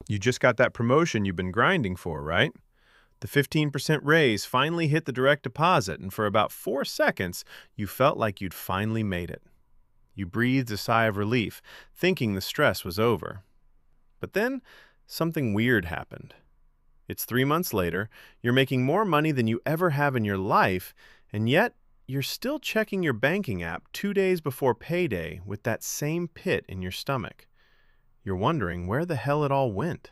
You just got that promotion you've been grinding for, right? The 15% raise finally hit the direct deposit, and for about 4 seconds, you felt like you'd finally made it. You breathed a sigh of relief, thinking the stress was over. But then, something weird happened. It's 3 months later, you're making more money than you ever have in your life, and yet you're still checking your banking app 2 days before payday with that same pit in your stomach. You're wondering where the hell it all went.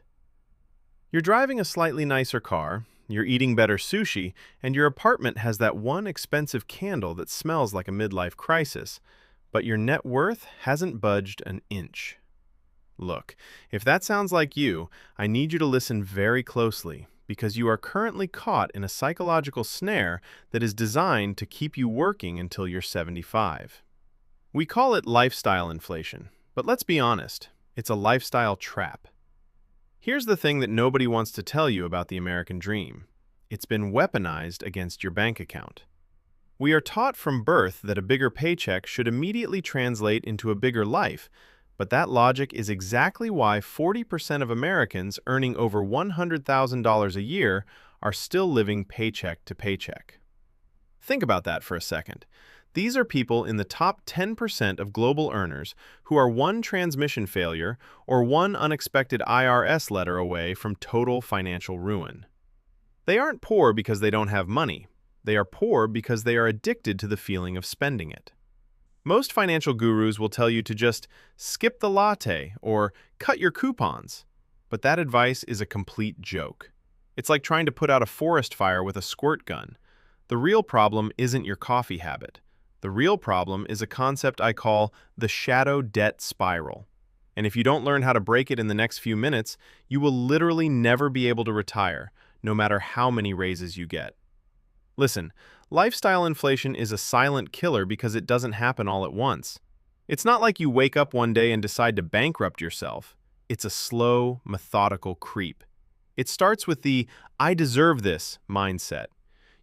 You're driving a slightly nicer car, you're eating better sushi, and your apartment has that one expensive candle that smells like a midlife crisis, but your net worth hasn't budged an inch. Look, if that sounds like you, I need you to listen very closely, because you are currently caught in a psychological snare that is designed to keep you working until you're 75. We call it lifestyle inflation, but let's be honest, it's a lifestyle trap. Here's the thing that nobody wants to tell you about the American dream. It's been weaponized against your bank account. We are taught from birth that a bigger paycheck should immediately translate into a bigger life, but that logic is exactly why 40% of Americans earning over $100,000 a year are still living paycheck to paycheck. Think about that for a second. These are people in the top 10% of global earners who are one transmission failure or one unexpected IRS letter away from total financial ruin. They aren't poor because they don't have money. They are poor because they are addicted to the feeling of spending it. Most financial gurus will tell you to just skip the latte or cut your coupons, but that advice is a complete joke. It's like trying to put out a forest fire with a squirt gun. The real problem isn't your coffee habit. The real problem is a concept I call the shadow debt spiral. And if you don't learn how to break it in the next few minutes, you will literally never be able to retire, no matter how many raises you get. Listen, lifestyle inflation is a silent killer because it doesn't happen all at once. It's not like you wake up one day and decide to bankrupt yourself. It's a slow, methodical creep. It starts with the "I deserve this" mindset.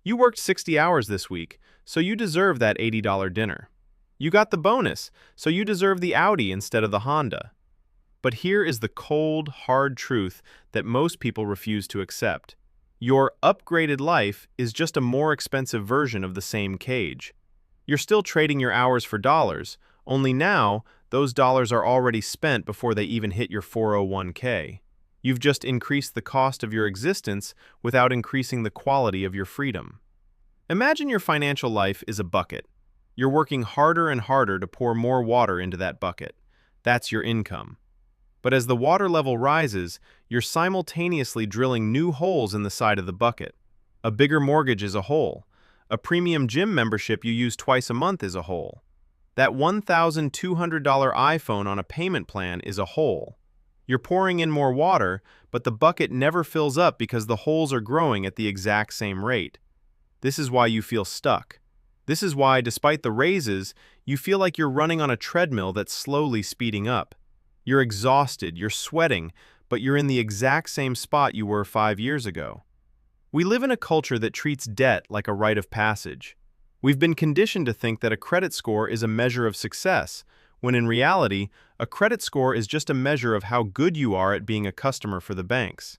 You worked 60 hours this week, so you deserve that $80 dinner. You got the bonus, so you deserve the Audi instead of the Honda. But here is the cold, hard truth that most people refuse to accept. Your upgraded life is just a more expensive version of the same cage. You're still trading your hours for dollars, only now those dollars are already spent before they even hit your 401k. You've just increased the cost of your existence without increasing the quality of your freedom. Imagine your financial life is a bucket. You're working harder and harder to pour more water into that bucket. That's your income. But as the water level rises, you're simultaneously drilling new holes in the side of the bucket. A bigger mortgage is a hole. A premium gym membership you use twice a month is a hole. That $1,200 iPhone on a payment plan is a hole. You're pouring in more water, but the bucket never fills up because the holes are growing at the exact same rate. This is why you feel stuck. This is why, despite the raises, you feel like you're running on a treadmill that's slowly speeding up. You're exhausted, you're sweating, but you're in the exact same spot you were 5 years ago. We live in a culture that treats debt like a rite of passage. We've been conditioned to think that a credit score is a measure of success, when in reality, a credit score is just a measure of how good you are at being a customer for the banks.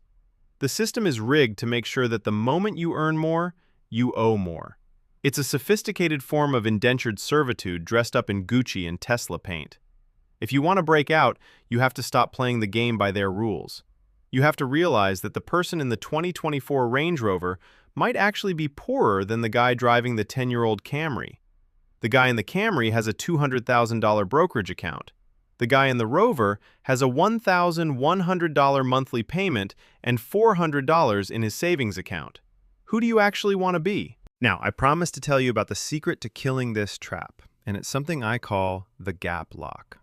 The system is rigged to make sure that the moment you earn more, you owe more. It's a sophisticated form of indentured servitude dressed up in Gucci and Tesla paint. If you want to break out, you have to stop playing the game by their rules. You have to realize that the person in the 2024 Range Rover might actually be poorer than the guy driving the 10-year-old Camry. The guy in the Camry has a $200,000 brokerage account. The guy in the Rover has a $1,100 monthly payment and $400 in his savings account. Who do you actually want to be? Now, I promise to tell you about the secret to killing this trap, and it's something I call the gap lock.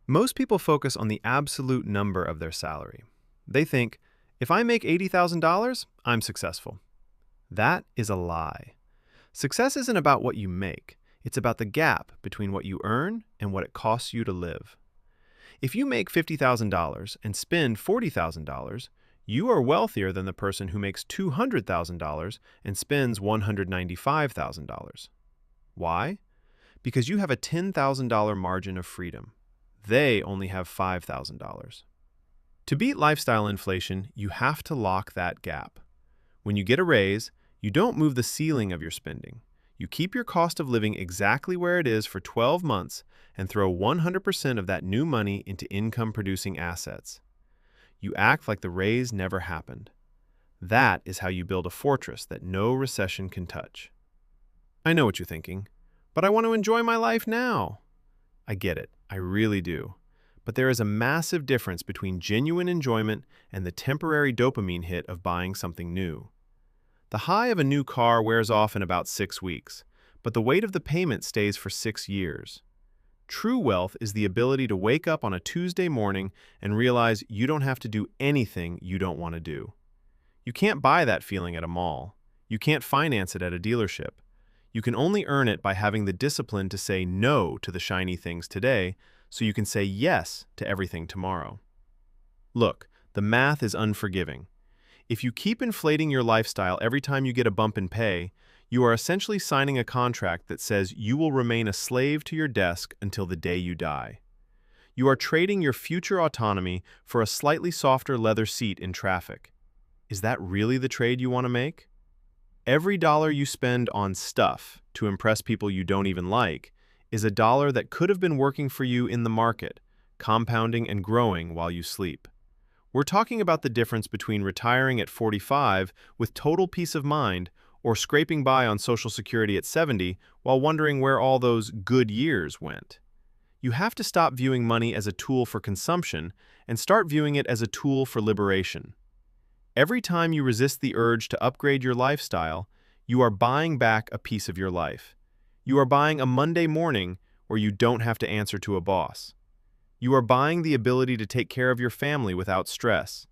Most people focus on the absolute number of their salary. They think, if I make $80,000, I'm successful. That is a lie. Success isn't about what you make. It's about the gap between what you earn and what it costs you to live. If you make $50,000 and spend $40,000, you are wealthier than the person who makes $200,000 and spends $195,000. Why? Because you have a $10,000 margin of freedom. They only have $5,000. To beat lifestyle inflation, you have to lock that gap. When you get a raise, you don't move the ceiling of your spending. You keep your cost of living exactly where it is for 12 months and throw 100% of that new money into income-producing assets. You act like the raise never happened. That is how you build a fortress that no recession can touch. I know what you're thinking, but I want to enjoy my life now. I get it, I really do. But there is a massive difference between genuine enjoyment and the temporary dopamine hit of buying something new. The high of a new car wears off in about 6 weeks, but the weight of the payment stays for 6 years. True wealth is the ability to wake up on a Tuesday morning and realize you don't have to do anything you don't want to do. You can't buy that feeling at a mall. You can't finance it at a dealership. You can only earn it by having the discipline to say no to the shiny things today so you can say yes to everything tomorrow. Look, the math is unforgiving. If you keep inflating your lifestyle every time you get a bump in pay, you are essentially signing a contract that says you will remain a slave to your desk until the day you die. You are trading your future autonomy for a slightly softer leather seat in traffic. Is that really the trade you want to make? Every dollar you spend on stuff to impress people you don't even like is a dollar that could have been working for you in the market, compounding and growing while you sleep. We're talking about the difference between retiring at 45 with total peace of mind or scraping by on Social Security at 70 while wondering where all those good years went. You have to stop viewing money as a tool for consumption and start viewing it as a tool for liberation. Every time you resist the urge to upgrade your lifestyle, you are buying back a piece of your life. You are buying a Monday morning where you don't have to answer to a boss. You are buying the ability to take care of your family without stress.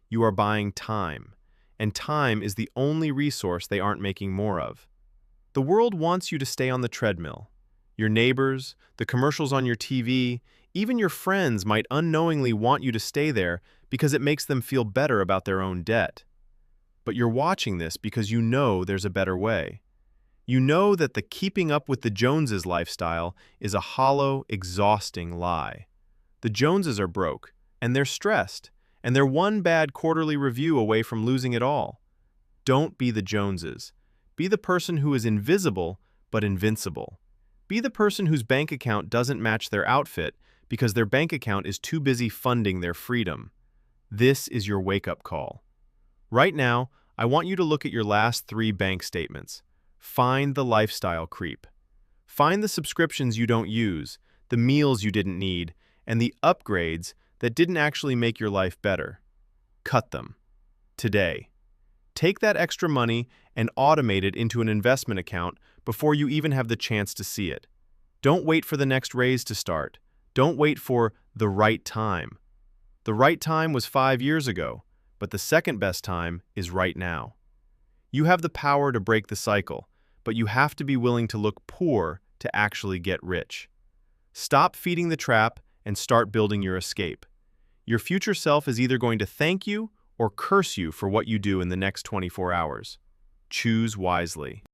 You are buying time, and time is the only resource they aren't making more of. The world wants you to stay on the treadmill. Your neighbors, the commercials on your TV, even your friends might unknowingly want you to stay there because it makes them feel better about their own debt. But you're watching this because you know there's a better way. You know that the keeping up with the Joneses lifestyle is a hollow, exhausting lie. The Joneses are broke, and they're stressed, and they're one bad quarterly review away from losing it all. Don't be the Joneses. Be the person who is invisible but invincible. Be the person whose bank account doesn't match their outfit because their bank account is too busy funding their freedom. This is your wake-up call. Right now, I want you to look at your last 3 bank statements. Find the lifestyle creep. Find the subscriptions you don't use, the meals you didn't need, and the upgrades that didn't actually make your life better. Cut them. Today. Take that extra money and automate it into an investment account before you even have the chance to see it. Don't wait for the next raise to start. Don't wait for the right time. The right time was 5 years ago, but the second best time is right now. You have the power to break the cycle, but you have to be willing to look poor to actually get rich. Stop feeding the trap and start building your escape. Your future self is either going to thank you or curse you for what you do in the next 24 hours. Choose wisely.